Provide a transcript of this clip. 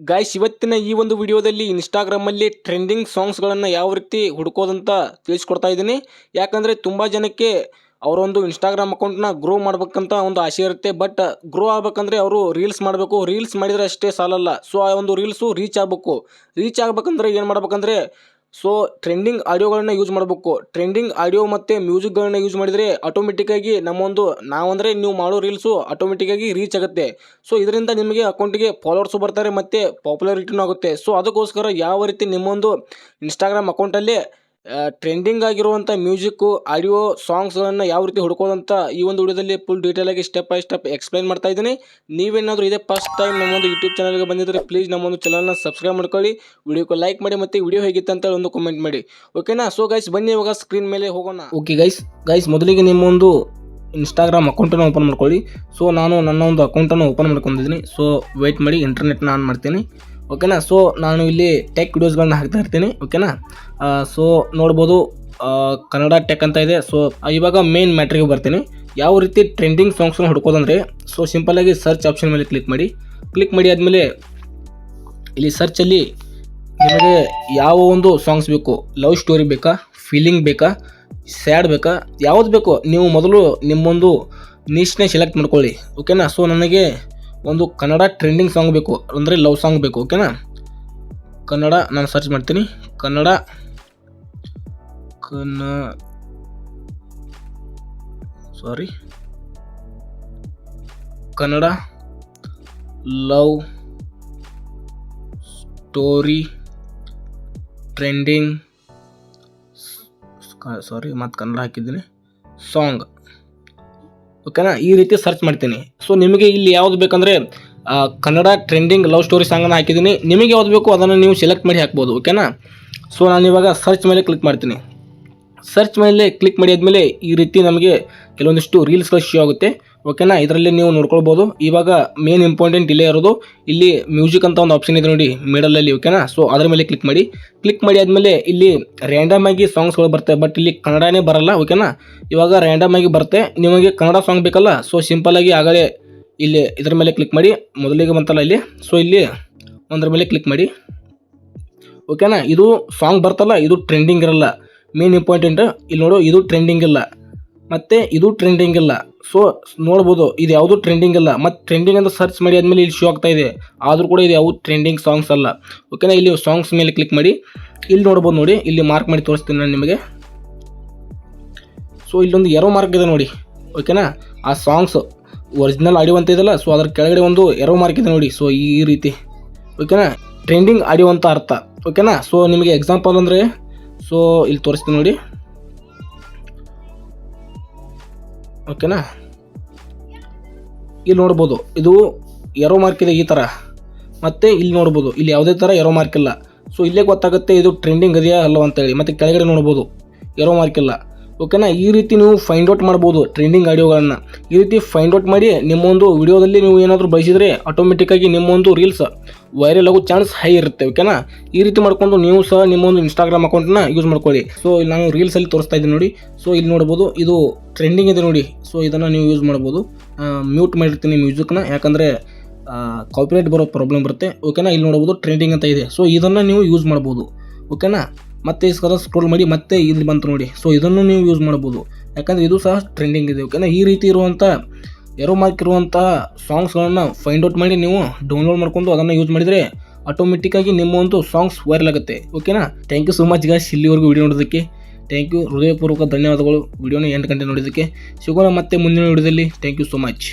Guys, ಇವತ್ತಿನ ಈ ಒಂದು ವಿಡಿಯೋದಲ್ಲಿ ಇನ್ಸ್ಟಾಗ್ರಾಮಲ್ಲಿ ಟ್ರೆಂಡಿಂಗ್ ಸಾಂಗ್ಸ್ಗಳನ್ನು ಯಾವ ರೀತಿ ಹುಡುಕೋದಂತ ತಿಳಿಸ್ಕೊಡ್ತಾ ಇದ್ದೀನಿ. ಯಾಕಂದರೆ ತುಂಬ ಜನಕ್ಕೆ ಅವರೊಂದು ಇನ್ಸ್ಟಾಗ್ರಾಮ್ ಅಕೌಂಟ್ನ ಗ್ರೋ ಮಾಡ್ಬೇಕಂತ ಒಂದು ಆಸೆ ಇರುತ್ತೆ. ಬಟ್ ಗ್ರೋ ಆಗ್ಬೇಕಂದ್ರೆ ಅವರು ರೀಲ್ಸ್ ಮಾಡಬೇಕು. ರೀಲ್ಸ್ ಮಾಡಿದರೆ ಅಷ್ಟೇ ಸಾಲಲ್ಲ. ಸೊ ಆ ಒಂದು ರೀಲ್ಸು ರೀಚ್ ಆಗಬೇಕು. ರೀಚ್ ಆಗ್ಬೇಕಂದ್ರೆ ಏನು ಮಾಡ್ಬೇಕಂದ್ರೆ ಟ್ರೆಂಡಿಂಗ್ ಆಡಿಯೋಗಳನ್ನ ಯೂಸ್ ಮಾಡಬೇಕು. ಟ್ರೆಂಡಿಂಗ್ ಆಡಿಯೋ ಮತ್ತು ಮ್ಯೂಸಿಕ್ಗಳನ್ನ ಯೂಸ್ ಮಾಡಿದರೆ ಆಟೋಮೆಟಿಕ್ಕಾಗಿ ನಾವಂದರೆ ನೀವು ಮಾಡೋ ರೀಲ್ಸು ಆಟೋಮೆಟಿಕ್ಕಾಗಿ ರೀಚ್ ಆಗುತ್ತೆ. ಸೊ ಇದರಿಂದ ನಿಮಗೆ ಅಕೌಂಟಿಗೆ ಫಾಲೋವರ್ಸು ಬರ್ತಾರೆ ಮತ್ತು ಪಾಪ್ಯುಲಾರಿಟಿನೂ ಆಗುತ್ತೆ. ಸೊ ಅದಕ್ಕೋಸ್ಕರ ಯಾವ ರೀತಿ ನಿಮ್ಮೊಂದು ಇನ್ಸ್ಟಾಗ್ರಾಮ್ ಅಕೌಂಟಲ್ಲಿ ಟ್ರೆಂಡಿಂಗ್ ಆಗಿರುವಂಥ ಮ್ಯೂಸಿಕ್ಕು, ಆಡಿಯೋ, ಸಾಂಗ್ಸ್ಗಳನ್ನು ಯಾವ ರೀತಿ ಹುಡ್ಕೋದಂತ ಈ ಒಂದು ವಿಡಿಯೋದಲ್ಲಿ ಫುಲ್ ಡೀಟೇಲಾಗಿ ಸ್ಟೆಪ್ ಬೈ ಸ್ಟೆಪ್ ಎಕ್ಸ್ಪ್ಲೈನ್ ಮಾಡ್ತಾ ಇದ್ದೀನಿ. ನೀವೇನಾದರೂ ಇದೇ ಫಸ್ಟ್ ಟೈಮ್ ನಮ್ಮೊಂದು ಯೂಟ್ಯೂಬ್ ಚಾನಲ್ಗೆ ಬಂದಿದ್ದರೆ ಪ್ಲೀಸ್ ನಮ್ಮೊಂದು ಚಾನಲ್ನ ಸಬ್ಸ್ಕ್ರೈಬ್ ಮಾಡ್ಕೊಳ್ಳಿ, ವಿಡಿಯೋಕ್ಕೆ ಲೈಕ್ ಮಾಡಿ ಮತ್ತು ವಿಡಿಯೋ ಹೇಗಿತ್ತು ಅಂತ ಒಂದು ಕಮೆಂಟ್ ಮಾಡಿ. ಓಕೆನಾ? ಸೊ ಗೈಸ್, ಬನ್ನಿ ಇವಾಗ ಸ್ಕ್ರೀನ್ ಮೇಲೆ ಹೋಗೋಣ. ಓಕೆ ಗೈಸ್ ಮೊದಲಿಗೆ ನಿಮ್ಮೊಂದು ಇನ್ಸ್ಟಾಗ್ರಾಮ್ ಅಕೌಂಟನ್ನು ಓಪನ್ ಮಾಡ್ಕೊಳ್ಳಿ. ಸೊ ನಾನು ನನ್ನ ಒಂದು ಅಕೌಂಟನ್ನು ಓಪನ್ ಮಾಡ್ಕೊಂಡಿದ್ದೀನಿ. ಸೊ ವೆಯ್ಟ್ ಮಾಡಿ, ಇಂಟರ್ನೆಟ್ನ ಆನ್ ಮಾಡ್ತೀನಿ. ಓಕೆನಾ? ಸೊ ನಾನು ಇಲ್ಲಿ ಟೆಕ್ ವಿಡಿಯೋಸ್ಗಳನ್ನ ಹಾಕ್ತಾ ಇರ್ತೀನಿ. ಓಕೆನಾ? ಸೊ ನೋಡ್ಬೋದು, ಕನ್ನಡ ಟೆಕ್ ಅಂತ ಇದೆ. ಸೊ ಇವಾಗ ಮೇನ್ ಮ್ಯಾಟ್ರಿಗೆ ಬರ್ತೀನಿ. ಯಾವ ರೀತಿ ಟ್ರೆಂಡಿಂಗ್ ಸಾಂಗ್ಸ್ನ ಹುಡ್ಕೋದಂದರೆ, ಸೊ ಸಿಂಪಲ್ಲಾಗಿ ಸರ್ಚ್ ಆಪ್ಷನ್ ಮೇಲೆ ಕ್ಲಿಕ್ ಮಾಡಿ ಆದಮೇಲೆ ಇಲ್ಲಿ ಸರ್ಚಲ್ಲಿ ನಿಮಗೆ ಯಾವ ಒಂದು ಸಾಂಗ್ಸ್ ಬೇಕು, ಲವ್ ಸ್ಟೋರಿ ಬೇಕಾ, ಫೀಲಿಂಗ್ ಬೇಕಾ, ಸ್ಯಾಡ್ ಬೇಕಾ, ಯಾವ್ದು ಬೇಕು ನೀವು ಮೊದಲು ನಿಮ್ಮೊಂದು ನೀಶ್ನೇ ಸೆಲೆಕ್ಟ್ ಮಾಡ್ಕೊಳ್ಳಿ. ಓಕೆನಾ? ಸೊ ನನಗೆ ಒಂದು ಕನ್ನಡ ಟ್ರೆಂಡಿಂಗ್ ಸಾಂಗ್ ಬೇಕು, ಅಂದರೆ ಲವ್ ಸಾಂಗ್ ಬೇಕು. ಓಕೆನಾ? ಕನ್ನಡ ನಾನು ಸರ್ಚ್ ಮಾಡ್ತೀನಿ. ಕನ್ನಡ ಲವ್ ಸ್ಟೋರಿ ಟ್ರೆಂಡಿಂಗ್ ಮತ್ತು ಕನ್ನಡ ಹಾಕಿದ್ದೀನಿ ಸಾಂಗ್. ಓಕೆನಾ? ಈ ರೀತಿ ಸರ್ಚ್ ಮಾಡ್ತೀನಿ. ಸೊ ನಿಮಗೆ ಇಲ್ಲಿ ಯಾವುದು ಬೇಕಂದರೆ ಕನ್ನಡ ಟ್ರೆಂಡಿಂಗ್ ಲವ್ ಸ್ಟೋರಿ ಸಾಂಗನ್ನು ಹಾಕಿದ್ದೀನಿ. ನಿಮಗೆ ಯಾವ್ದು ಬೇಕು ಅದನ್ನು ನೀವು ಸೆಲೆಕ್ಟ್ ಮಾಡಿ ಹಾಕ್ಬೋದು. ಓಕೆನಾ? ಸೊ ನಾನಿವಾಗ ಸರ್ಚ್ ಮೇಲೆ ಕ್ಲಿಕ್ ಮಾಡ್ತೀನಿ. ಸರ್ಚ್ ಮೇಲೆ ಕ್ಲಿಕ್ ಮಾಡಿ ಆದಮೇಲೆ ಈ ರೀತಿ ನಮಗೆ ಕೆಲವೊಂದಿಷ್ಟು ರೀಲ್ಸ್ಗಳು ಶೋ ಆಗುತ್ತೆ. ಓಕೆನಾ? ಇದರಲ್ಲಿ ನೀವು ನೋಡ್ಕೊಳ್ಬೋದು. ಇವಾಗ ಮೇನ್ ಇಂಪಾರ್ಟೆಂಟ್ ಇಲ್ಲೇ ಇರೋದು, ಇಲ್ಲಿ ಮ್ಯೂಸಿಕ್ ಅಂತ ಒಂದು ಆಪ್ಷನ್ ಇದೆ ನೋಡಿ ಮಿಡಲಲ್ಲಿ. ಓಕೆನಾ? ಸೊ ಅದರ ಮೇಲೆ ಕ್ಲಿಕ್ ಮಾಡಿ ಆದಮೇಲೆ ಇಲ್ಲಿ ರ್ಯಾಂಡಮ್ ಆಗಿ ಸಾಂಗ್ಸ್ಗಳು ಬರ್ತವೆ. ಬಟ್ ಇಲ್ಲಿ ಕನ್ನಡನೇ ಬರಲ್ಲ. ಓಕೆನಾ? ಇವಾಗ ರ್ಯಾಂಡಮ್ ಆಗಿ ಬರುತ್ತೆ. ನಿಮಗೆ ಕನ್ನಡ ಸಾಂಗ್ ಬೇಕಲ್ಲ, ಸೊ ಸಿಂಪಲ್ಲಾಗಿ ಆಗಲೇ ಇಲ್ಲಿ ಇದರ ಮೇಲೆ ಕ್ಲಿಕ್ ಮಾಡಿ, ಮೊದಲಿಗೆ ಬಂತಲ್ಲ ಇಲ್ಲಿ, ಸೊ ಇಲ್ಲಿ ಒಂದರ ಮೇಲೆ ಕ್ಲಿಕ್ ಮಾಡಿ. ಓಕೆನಾ? ಇದು ಸಾಂಗ್ ಬರ್ತಲ್ಲ, ಇದು ಟ್ರೆಂಡಿಂಗ್ ಇರಲ್ಲ. ಮೇನ್ ಇಂಪಾರ್ಟೆಂಟ್ ಇಲ್ಲಿ ನೋಡು, ಇದು ಟ್ರೆಂಡಿಂಗ್ ಇಲ್ಲ ಮತ್ತು ಇದು ಟ್ರೆಂಡಿಂಗ್ ಇಲ್ಲ. ಸೊ ನೋಡ್ಬೋದು, ಇದು ಯಾವುದು ಟ್ರೆಂಡಿಂಗ್ ಇಲ್ಲ. ಮತ್ತು ಟ್ರೆಂಡಿಂಗ್ ಅಂತ ಸರ್ಚ್ ಮಾಡಿ ಆದಮೇಲೆ ಇಲ್ಲಿ ಶೋ ಆಗ್ತಾ ಇದೆ, ಆದರೂ ಕೂಡ ಇದು ಯಾವುದು ಟ್ರೆಂಡಿಂಗ್ ಸಾಂಗ್ಸ್ ಅಲ್ಲ. ಓಕೆನಾ? ಇಲ್ಲಿ ಸಾಂಗ್ಸ್ ಮೇಲೆ ಕ್ಲಿಕ್ ಮಾಡಿ, ಇಲ್ಲಿ ನೋಡ್ಬೋದು ನೋಡಿ, ಇಲ್ಲಿ ಮಾರ್ಕ್ ಮಾಡಿ ತೋರಿಸ್ತೀನಿ ನಾನು ನಿಮಗೆ. ಸೊ ಇಲ್ಲೊಂದು ಎರೋ ಮಾರ್ಕ್ ಇದೆ ನೋಡಿ. ಓಕೆನಾ? ಆ ಸಾಂಗ್ಸ್ ಒರಿಜಿನಲ್ ಆಡಿಯೋ ಅಂತ ಇದೆಯಲ್ಲ, ಸೊ ಅದ್ರ ಕೆಳಗಡೆ ಒಂದು ಎರೋ ಮಾರ್ಕ್ ಇದೆ ನೋಡಿ. ಸೊ ಈ ರೀತಿ. ಓಕೆನಾ? ಟ್ರೆಂಡಿಂಗ್ ಆಡಿಯೋ ಅಂತ ಅರ್ಥ. ಓಕೆನಾ? ಸೊ ನಿಮಗೆ ಎಕ್ಸಾಂಪಲ್ ಅಂದರೆ, ಸೊ ಇಲ್ಲಿ ತೋರಿಸ್ತೀನಿ ನೋಡಿ. ಓಕೆನಾ? ಇಲ್ಲಿ ನೋಡ್ಬೋದು, ಇದು ಎರೋ ಮಾರ್ಕ್ ಇದೆ ಈ ಥರ. ಮತ್ತು ಇಲ್ಲಿ ನೋಡ್ಬೋದು, ಇಲ್ಲಿ ಯಾವುದೇ ಥರ ಎರೋ ಮಾರ್ಕ್ ಇಲ್ಲ. ಸೊ ಇಲ್ಲೇ ಗೊತ್ತಾಗುತ್ತೆ ಇದು ಟ್ರೆಂಡಿಂಗ್ ಇದೆಯಾ ಅಲ್ಲೋ ಅಂತೇಳಿ. ಮತ್ತು ಕೆಳಗಡೆ ನೋಡ್ಬೋದು ಎರೋ ಮಾರ್ಕ್ ಇಲ್ಲ. ಓಕೆನಾ? ಈ ರೀತಿ ನೀವು ಫೈಂಡ್ ಔಟ್ ಮಾಡ್ಬೋದು ಟ್ರೆಂಡಿಂಗ್ ಆಡಿಯೋಗಳನ್ನು. ಈ ರೀತಿ ಫೈಂಡ್ ಔಟ್ ಮಾಡಿ ನಿಮ್ಮೊಂದು ವಿಡಿಯೋದಲ್ಲಿ ನೀವು ಏನಾದರೂ ಬಯಸಿದರೆ ಆಟೋಮೆಟಿಕ್ಕಾಗಿ ನಿಮ್ಮೊಂದು ರೀಲ್ಸ್ ವೈರಲ್ ಆಗೋ ಚಾನ್ಸ್ ಹೈ ಇರುತ್ತೆ. ಓಕೆನಾ? ಈ ರೀತಿ ಮಾಡ್ಕೊಂಡು ನೀವು ಸಹ ನಿಮ್ಮೊಂದು ಇನ್ಸ್ಟಾಗ್ರಾಮ್ ಅಕೌಂಟನ್ನ ಯೂಸ್ ಮಾಡ್ಕೊಳ್ಳಿ. ಸೊ ಇಲ್ಲಿ ನಾನು ರೀಲ್ಸಲ್ಲಿ ತೋರಿಸ್ತಾ ಇದ್ದೀನಿ ನೋಡಿ. ಸೊ ಇಲ್ಲಿ ನೋಡ್ಬೋದು, ಇದು ಟ್ರೆಂಡಿಂಗ್ ಇದೆ ನೋಡಿ. ಸೊ ಇದನ್ನು ನೀವು ಯೂಸ್ ಮಾಡ್ಬೋದು. ಮ್ಯೂಟ್ ಮಾಡಿರ್ತೀನಿ ಮ್ಯೂಸಿಕ್ನ, ಯಾಕಂದರೆ ಕಾಪಿರೈಟ್ ಬರೋ ಪ್ರಾಬ್ಲಮ್ ಬರುತ್ತೆ. ಓಕೆನಾ? ಇಲ್ಲಿ ನೋಡ್ಬೋದು ಟ್ರೆಂಡಿಂಗ್ ಅಂತ ಇದೆ. ಸೊ ಇದನ್ನು ನೀವು ಯೂಸ್ ಮಾಡ್ಬೋದು. ಓಕೆನಾ? ಮತ್ತೆ ಸ್ಕ್ರೋಲ್ ಮಾಡಿ, ಮತ್ತೆ ಇಲ್ಲಿ ಬಂತು ನೋಡಿ. ಸೊ ಇದನ್ನು ನೀವು ಯೂಸ್ ಮಾಡ್ಬೋದು, ಯಾಕಂದರೆ ಇದು ಸಹ ಟ್ರೆಂಡಿಂಗ್ ಇದೆ. ಓಕೆನಾ? ಈ ರೀತಿ ಇರುವಂಥ ಎರೋ ಮಾರ್ಕ್ ಇರುವಂಥ ಸಾಂಗ್ಸ್ಗಳನ್ನು ಫೈಂಡ್ ಔಟ್ ಮಾಡಿ ನೀವು ಡೌನ್ಲೋಡ್ ಮಾಡ್ಕೊಂಡು ಅದನ್ನು ಯೂಸ್ ಮಾಡಿದರೆ ಆಟೋಮೆಟಿಕ್ಕಾಗಿ ನಿಮ್ಮ ಒಂದು ಸಾಂಗ್ಸ್ ವೈರಲ್ ಆಗುತ್ತೆ. ಓಕೆನಾ? Thank you so much guys, ಇಲ್ಲಿವರೆಗೂ ವಿಡಿಯೋ ನೋಡೋದಕ್ಕೆ ಥ್ಯಾಂಕ್ ಯು. ಹೃದಯಪೂರ್ವಕ ಧನ್ಯವಾದಗಳು ವಿಡಿಯೋನ 8 ಗಂಟೆ ನೋಡೋದಕ್ಕೆ. ಸಿಗೋಣ ಮತ್ತೆ ಮುಂದಿನ ವಿಡಿಯೋದಲ್ಲಿ. Thank you so much.